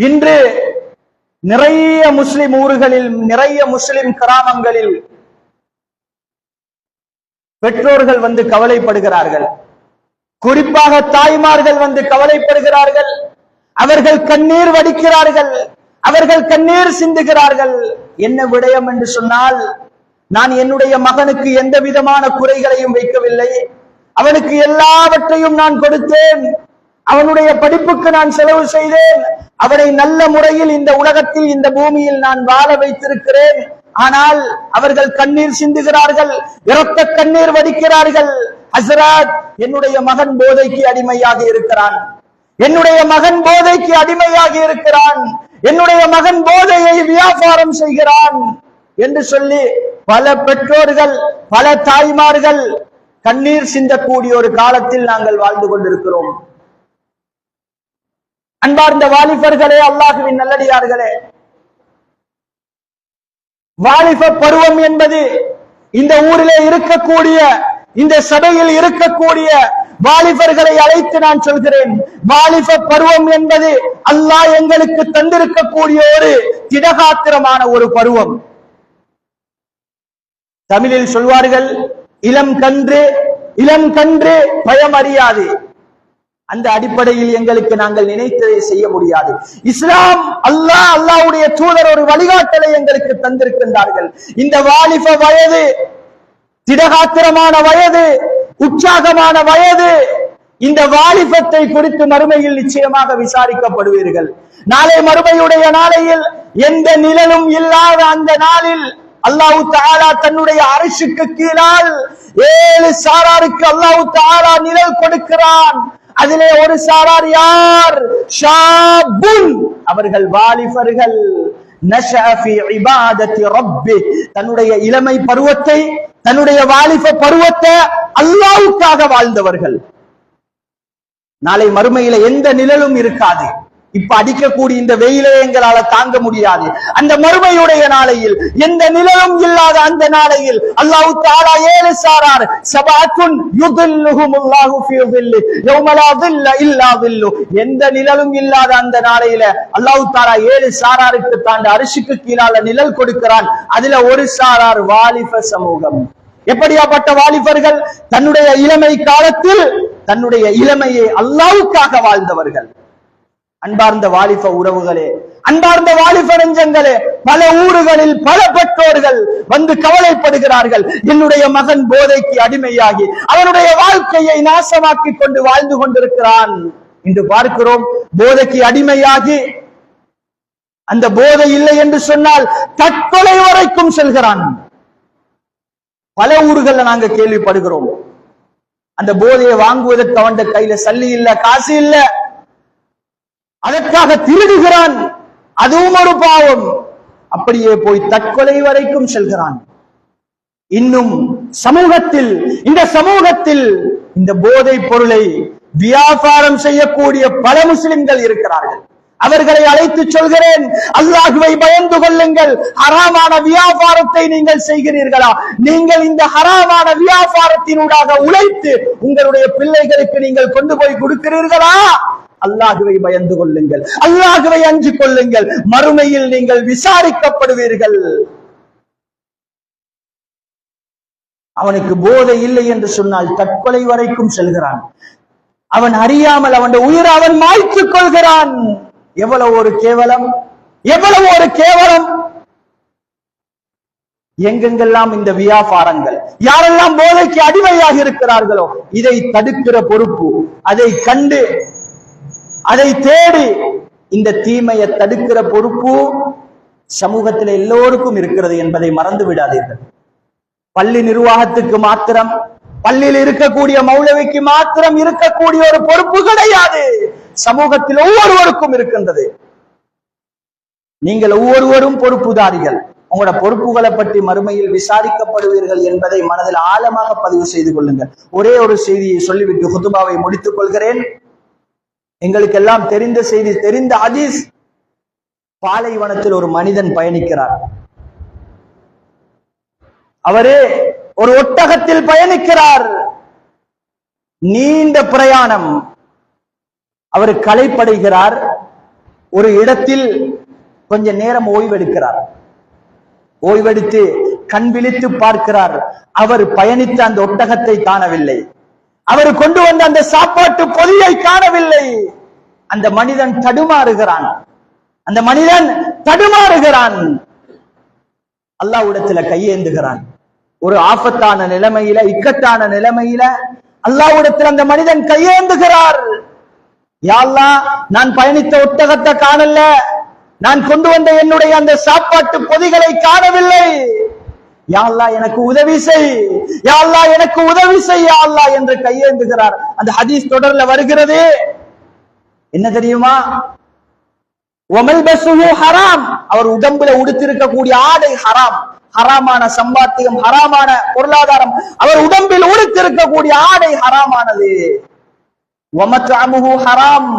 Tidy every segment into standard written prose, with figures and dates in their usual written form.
இன்று நிறைய முஸ்லிம் ஊர்களில், நிறைய முஸ்லிம் கிராமங்களில் பெற்றோர்கள் வந்து கவலைப்படுகிறார்கள். குறிப்பாக தாய்மார்கள் வந்து கவலைப்படுகிறார்கள். அவர்கள் கண்ணீர் வடிக்கிறார்கள், அவர்கள் கண்ணீர் சிந்துகிறார்கள். என்ன விடயம் என்று சொன்னால், நான் என்னுடைய மகனுக்கு எந்த விதமான குறைகளையும் வைக்கவில்லை, அவனுக்கு எல்லாவற்றையும் நான் கொடுத்தேன், அவனுடைய படிப்புக்கு நான் செலவு செய்தேன், அவனை நல்ல முறையில் இந்த உலகத்தில், இந்த பூமியில் நான் வாழ வைத்திருக்கிறேன். ஆனால் அவர்கள் கண்ணீர் சிந்துகிறார்கள், இரத்த கண்ணீர் வடிக்கிறார்கள். ஹஸ்ரத், என்னுடைய மகன் போதைக்கு அடிமையாக இருக்கிறான், என்னுடைய மகன் போதைக்கு அடிமையாக இருக்கிறான், என்னுடைய மகன் போதையை வியாபாரம் செய்கிறான் என்று சொல்லி பல பெற்றோர்கள், பல தாய்மார்கள் கண்ணீர் சிந்தக்கூடிய ஒரு காலத்தில் நாங்கள் வாழ்ந்து கொண்டிருக்கிறோம். அன்பார்ந்த வாலிபர்களே, அல்லாஹ்வின் நல்லடியார்களே, வாலிப பருவம் என்பது இந்த ஊரிலே இருக்கக்கூடிய, இந்த சபையில் இருக்கக்கூடிய வாலிபர்களை அழைத்து நான் சொல்கிறேன், வாலிப பருவம் என்பது அல்லாஹ் எங்களுக்கு தந்திருக்கக்கூடிய ஒரு திடகாத்திரமான ஒரு பருவம். தமிழில் சொல்வார்கள், இளம் கன்று இளம் கன்று பயம் அறியாது. அந்த அடிப்படையில் எங்களுக்கு நாங்கள் நினைத்ததை செய்ய முடியாது. இஸ்லாம், அல்லாஹ், அல்லாஹ்வுடைய தூதர் ஒரு வழிகாட்டலை எங்களுக்கு தந்திருக்கின்றார்கள். இந்த வாலிப வயது, திடகாத்திரமான வயது, உற்சாகமான வயது, இந்த வாலிபத்தை குறித்து மறுமையில் நிச்சயமாக விசாரிக்கப்படுவீர்கள். நாளை மறுமையுடைய நாளையில், எந்த நிழலும் இல்லாத அந்த நாளில் அல்லாஹ் தஆலா தன்னுடைய அரிசுக்கு கீழால் 7 சாராருக்கு அல்லாஹ் தஆலா நிழல் கொடுக்கிறான். அதிலே ஒரு சாரார் யார்? ஷாபுன், அவர்கள் வாலிபர்கள். நஷஅ ஃபீ இபாதத்தி ரப்பி, தன்னுடைய இளமை பருவத்தை, தன்னுடைய வாலிப பருவத்தை அல்லாஹ்வுக்காக வாழ்ந்தவர்கள். நாளை மறுமையில எந்த நிழலும் இருக்காது. இப்ப அடிக்கக்கூடிய இந்த வெயிலை எங்களால தாங்க முடியாது. அந்த மறுமையுடைய நாளையில், எந்த நிழலும் இல்லாத அந்த நாளையில் அல்லாஹ் தஆலா 7 சாரார், சபஅத்துன் யுதில்லுஹுமுல்லாஹு ஃபீ ظில்லி யௌம லா ظில்ல இல்லா ظில்லு, எந்த நிழலும் இல்லாத அந்த நாளையில அல்லாஹ் தஆலா 7 சாராருக்கு தான் அரிசிக்கு கீழால நிழல் கொடுக்கிறான். அதுல ஒரு சாரார் வாலிப சமூகம். எப்படியாப்பட்ட வாலிபர்கள்? தன்னுடைய இளமை காலத்தில் தன்னுடைய இளமையை அல்லாஹ்வுக்காக வாழ்ந்தவர்கள். அன்பார்ந்த வாலிப உறவுகளே, அன்பார்ந்த வாலிப நெஞ்சங்களே, பல ஊர்களில் பல பெற்றோர்கள் வந்து கவலைப்படுகிறார்கள், என்னுடைய மகன் போதைக்கு அடிமையாகி அவனுடைய வாழ்க்கையை நாசமாக்கி கொண்டு வாழ்ந்து கொண்டிருக்கிறான். இன்று பார்க்கிறோம், போதைக்கு அடிமையாகி அந்த போதை இல்லை என்று சொன்னால் தற்கொலை வரைக்கும் செல்கிறான். பல ஊர்கள்ல நாங்க கேள்விப்படுகிறோம். அந்த போதையை வாங்குவதற்கு அவன் கையில சல்லி இல்ல, காசு இல்ல, அதற்காக திருடுகிறான். அதுவும் ஒரு பாவம். அப்படியே போய் தற்கொலை வரைக்கும் செல்கிறான். இன்னும் சமூகத்தில், இந்த சமூகத்தில் இந்த போதை பொருளை வியாபாரம் செய்யக்கூடிய பல முஸ்லிம்கள் இருக்கிறார்கள். அவர்களை அழைத்து சொல்கிறேன், அல்லாஹ்வை பயந்து கொள்ளுங்கள். ஹராமான வியாபாரத்தை நீங்கள் செய்கிறீர்களா? நீங்கள் இந்த ஹராமான வியாபாரத்தினூடாக உழைத்து உங்களுடைய பிள்ளைகளுக்கு நீங்கள் கொண்டு போய் கொடுக்கிறீர்களா? அல்லாஹ்வை பயந்து கொள்ளுங்கள், அல்லாஹ்வை அஞ்சு கொள்ளுங்கள். மறுமையில் நீங்கள் விசாரிக்கப்படுவீர்கள். அவனுக்கு போதை இல்லை என்று சொன்னால் தற்கொலை வரைக்கும் செல்கிறான். அவன் அறியாமல் அவன் உயிரை அவன் மாய்த்துக் கொள்கிறான். எவ்வளவு ஒரு கேவலம், எவ்வளவு ஒரு கேவலம்! எங்கெங்கெல்லாம் இந்த வியாபாரங்கள், யாரெல்லாம் போதைக்கு அடிமையாக இருக்கிறார்களோ இதை தடுக்கிற பொறுப்பு, அதை கண்டு அதை தேடி இந்த தீமையை தடுக்கிற பொறுப்பு சமூகத்தில் எல்லோருக்கும் இருக்கிறது என்பதை மறந்து விடாதீர்கள். பள்ளி நிர்வாகத்துக்கு மாத்திரம், பள்ளியில் இருக்கக்கூடிய மௌலவிக்கு மாத்திரம் இருக்கக்கூடிய ஒரு பொறுப்பு கிடையாது. சமூகத்தில் ஒவ்வொருவருக்கும் இருக்கின்றது. நீங்கள் ஒவ்வொருவரும் பொறுப்புதாரிகள். உங்களோட பொறுப்புகளை பற்றி மறுமையில் விசாரிக்கப்படுவீர்கள் என்பதை மனதில் ஆழமாக பதிவு செய்து கொள்ளுங்கள். ஒரே ஒரு செய்தியை சொல்லிவிட்டு குதுபாவை முடித்துக் கொள்கிறேன். எங்களுக்கு எல்லாம் தெரிந்த செய்தி, தெரிந்த ஹதீஸ். பாலைவனத்தில் ஒரு மனிதன் பயணிக்கிறார். அவரே ஒரு ஒட்டகத்தில் பயணிக்கிறார். நீண்ட பிரயாணம். அவர் களைப்படைகிறார். ஒரு இடத்தில் கொஞ்ச நேரம் ஓய்வெடுக்கிறார். ஓய்வெடுத்து கண் விழித்து பார்க்கிறார். அவர் பயணித்த அந்த ஒட்டகத்தை காணவில்லை. அவர் கொண்டு வந்த அந்த சாப்பாட்டு பொதியை காணவில்லை. அந்த மனிதன் தடுமாறுகிறான். அல்லாஹ்விடத்துல கையேந்துகிறான். ஒரு ஆபத்தான நிலைமையில, இக்கட்டான நிலைமையில அல்லாஹ்விடத்தில் அந்த மனிதன் கையேந்துகிறார். யா அல்லாஹ், நான் பயணித்த ஒட்டகத்தை காணல, நான் கொண்டு வந்த என்னுடைய அந்த சாப்பாட்டு பொதிகளை காணவில்லை. யா அல்லாஹ், எனக்கு உதவி செய், யா அல்லாஹ், எனக்கு உதவி செய், யா அல்லாஹ் என்று கையேந்துகிறார். அந்த ஹதீஸ் தொடர்ல வருகிறது. என்ன தெரியுமா? வமல்பசுஹு ஹராம், அவர் உடம்புல உடுத்திருக்கக்கூடிய ஆடை ஹராம், ஹராமான சம்பாத்தியம், ஹராமான பொருளாதாரம். அவர் உடம்பில் உடுத்திருக்கக்கூடிய ஆடை ஹராமானது. வமத்அமுஹு ஹராம்,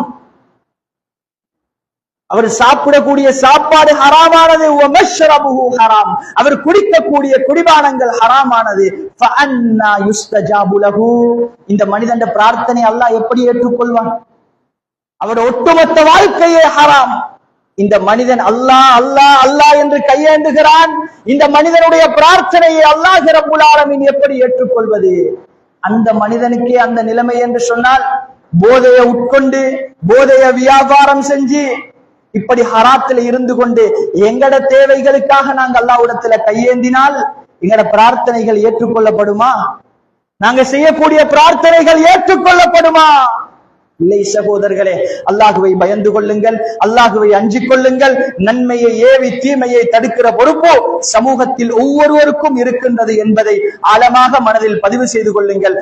அவர் சாப்பிடக்கூடிய சாப்பாடு ஹராமானது. வமஷ்ரபுஹு ஹராம், அவர் குடிக்கக்கூடிய குடிபானங்கள் ஹராமானது. ஃபஅன்னா யுஸ்தஜாபு லஹு, இந்த மனிதன் பிரார்த்தனை அல்லாஹ் எப்படி ஏற்றுக்கொள்வான்? அவருடைய ஒட்டுமொத்த வாழ்க்கையே ஹராம். இந்த மனிதன் அல்லாஹ் அல்லாஹ் அல்லாஹ் என்று கையேந்துகிறான். இந்த மனிதனுடைய பிரார்த்தனையை அல்லாஹ் ரப்புல் ஆலமீன் எப்படி ஏற்றுக்கொள்வது? அந்த மனிதனுக்கே அந்த நிலைமை என்று சொன்னால், போதையை உட்கொண்டு, போதைய வியாபாரம் செஞ்சு, இப்படி ஹராத்தில் இருந்து கொண்டு எங்கட தேவைகளுக்காக நாங்க அல்லாஹ்விடத்துல கையேந்தினால் எங்கட பிரார்த்தனைகள் ஏற்றுக்கொள்ளப்படுமா? நாங்க செய்யக்கூடிய பிரார்த்தனைகள் ஏற்றுக்கொள்ளப்படுமா? இல்லை சகோதரர்களே, அல்லாஹுவை பயந்து கொள்ளுங்கள், அல்லாஹுவை அஞ்சிக் கொள்ளுங்கள். நன்மையை ஏவி தீமையை தடுக்கிற பொறுப்பு சமூகத்தில் ஒவ்வொருவருக்கும் இருக்கின்றது என்பதை ஆழமாக மனதில் பதிவு செய்து கொள்ளுங்கள்.